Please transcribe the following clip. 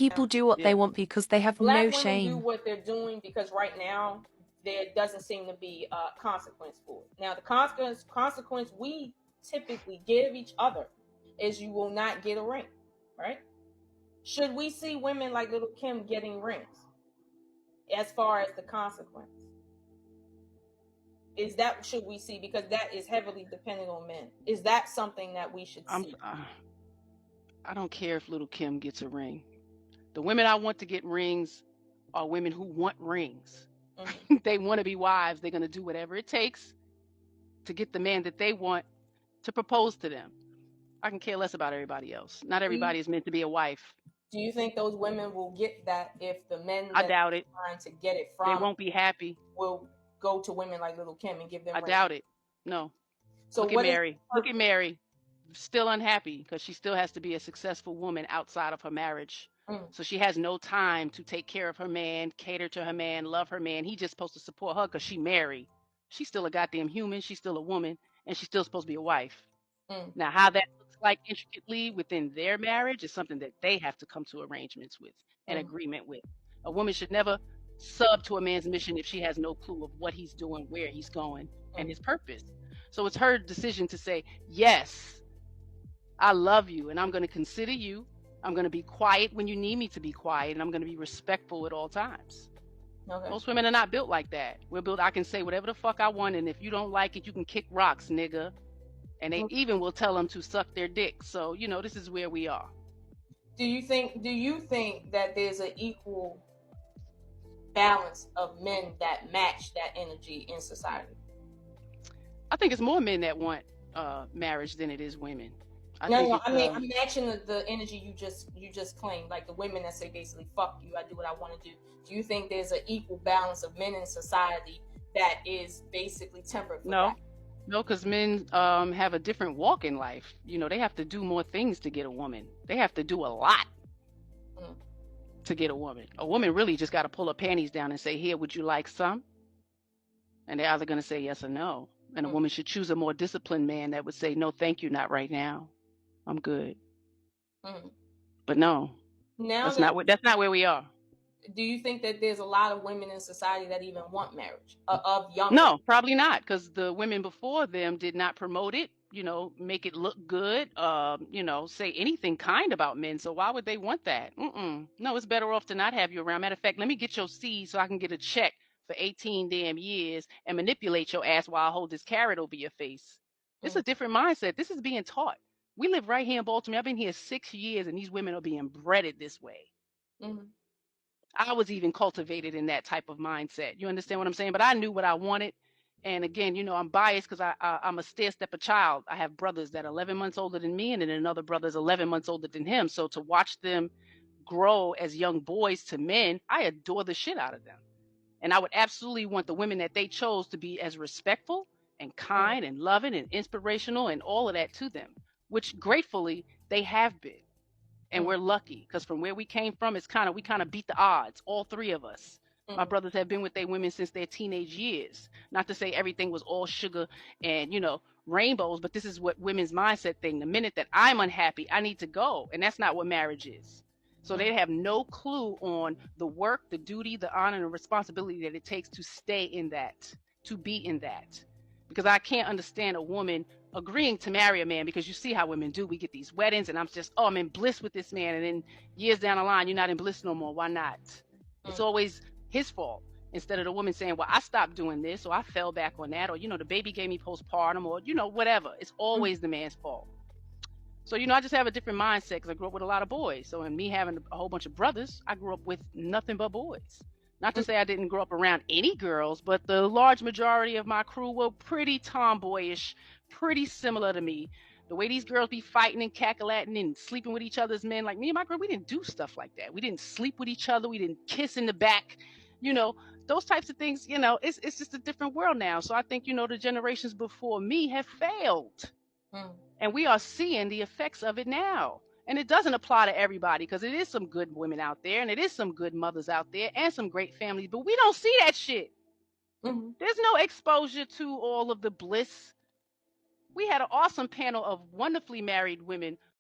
People do what they Yeah. want because they have Black no women do shame. what they're doing because right now there doesn't seem to be a consequence for it. Now the consequence we typically give each other is you will not get a ring, right? Should we see women like Little Kim getting rings as far as the consequence? Is that should we see, because that is heavily dependent on men? Is that something that we should I'm see? I don't care if Little Kim gets a ring. The women I want to get rings are women who want rings. Mm-hmm. They want to be wives. They're going to do whatever it takes to get the man that they want to propose to them. I can care less about everybody else. Not everybody is meant to be a wife. Do you think those women will get that if the men I that doubt they're it. trying to get it They from won't be happy. will go to women like Little Kim and give them I rings? doubt it. No. So Look at what is Mary. the Look at Mary. Still unhappy because she still has to be a successful woman outside of her marriage. purpose? So she has no time to take care of her man, cater to her man, love her man. He's just supposed to support her because she married. She's still a goddamn human. She's still a woman, and she's still supposed to be a wife. Now, how that looks like intricately within their marriage is something that they have to come to arrangements with and agreement with. A woman should never sub to a man's mission if she has no clue of what he's doing, where he's going, and his purpose. So it's her decision to say, yes, I love you, and I'm going to consider you. I'm going to be quiet when you need me to be quiet, and I'm going to be respectful at all times. Okay. Most women are not built like that. We're built, I can say whatever the fuck I want, and if you don't like it, you can kick rocks, nigga. And they even will tell them to suck their dick. So, this is where we are. Do you think that there's an equal balance of men that match that energy in society? I think it's more men that want marriage than it is women. I'm matching the energy you just claimed, like the women that say basically "fuck you, I do what I want to do." Do you think there's an equal balance of men in society that is basically tempered for that? No, because men have a different walk in life. They have to do more things to get a woman. They have to do a lot to get a woman. A woman really just got to pull her panties down and say, "Here, would you like some?" And they're either going to say yes or no. And a woman should choose a more disciplined man that would say, "No, thank you, not right now. I'm good." But no, that's not where we are. Do you think that there's a lot of women in society that even want marriage of young? No, probably not, because the women before them did not promote it, make it look good, say anything kind about men. So why would they want that? No, it's better off to not have you around. Matter of fact, let me get your seed so I can get a check for 18 damn years and manipulate your ass while I hold this carrot over your face. It's a different mindset. This is being taught. We live right here in Baltimore. I've been here 6 years, and these women are being breaded this way. I was even cultivated in that type of mindset. You understand what I'm saying? But I knew what I wanted. And again, I'm biased because I'm a stair-stepper child. I have brothers that are 11 months older than me, and then another brother's 11 months older than him. So to watch them grow as young boys to men, I adore the shit out of them. And I would absolutely want the women that they chose to be as respectful and kind and loving and inspirational and all of that to them, which gratefully they have been. And we're lucky because from where we came from, we kind of beat the odds, all three of us. My brothers have been with their women since their teenage years. Not to say everything was all sugar and, rainbows, but this is what women's mindset thing. The minute that I'm unhappy, I need to go. And that's not what marriage is. So they have no clue on the work, the duty, the honor, and the responsibility that it takes to stay in that, to be in that. Because I can't understand a woman agreeing to marry a man, because you see how women do. We get these weddings and I'm in bliss with this man, and then years down the line you're not in bliss no more. Why not? It's always his fault, instead of the woman saying, well, I stopped doing this, or I fell back on that, or the baby gave me postpartum, or whatever. It's always the man's fault. So I just have a different mindset because I grew up with a lot of boys. So in me having a whole bunch of brothers, I grew up with nothing but boys. Not to say I didn't grow up around any girls, but the large majority of my crew were pretty tomboyish, pretty similar to me. The way these girls be fighting and cackling and sleeping with each other's men, like me and my girl, we didn't do stuff like that. We didn't sleep with each other. We didn't kiss in the back. Those types of things, it's just a different world now. So I think, the generations before me have failed. And we are seeing the effects of it now. And it doesn't apply to everybody, because it is some good women out there, and it is some good mothers out there, and some great families, but we don't see that shit. There's no exposure to all of the bliss. We had an awesome panel of wonderfully married women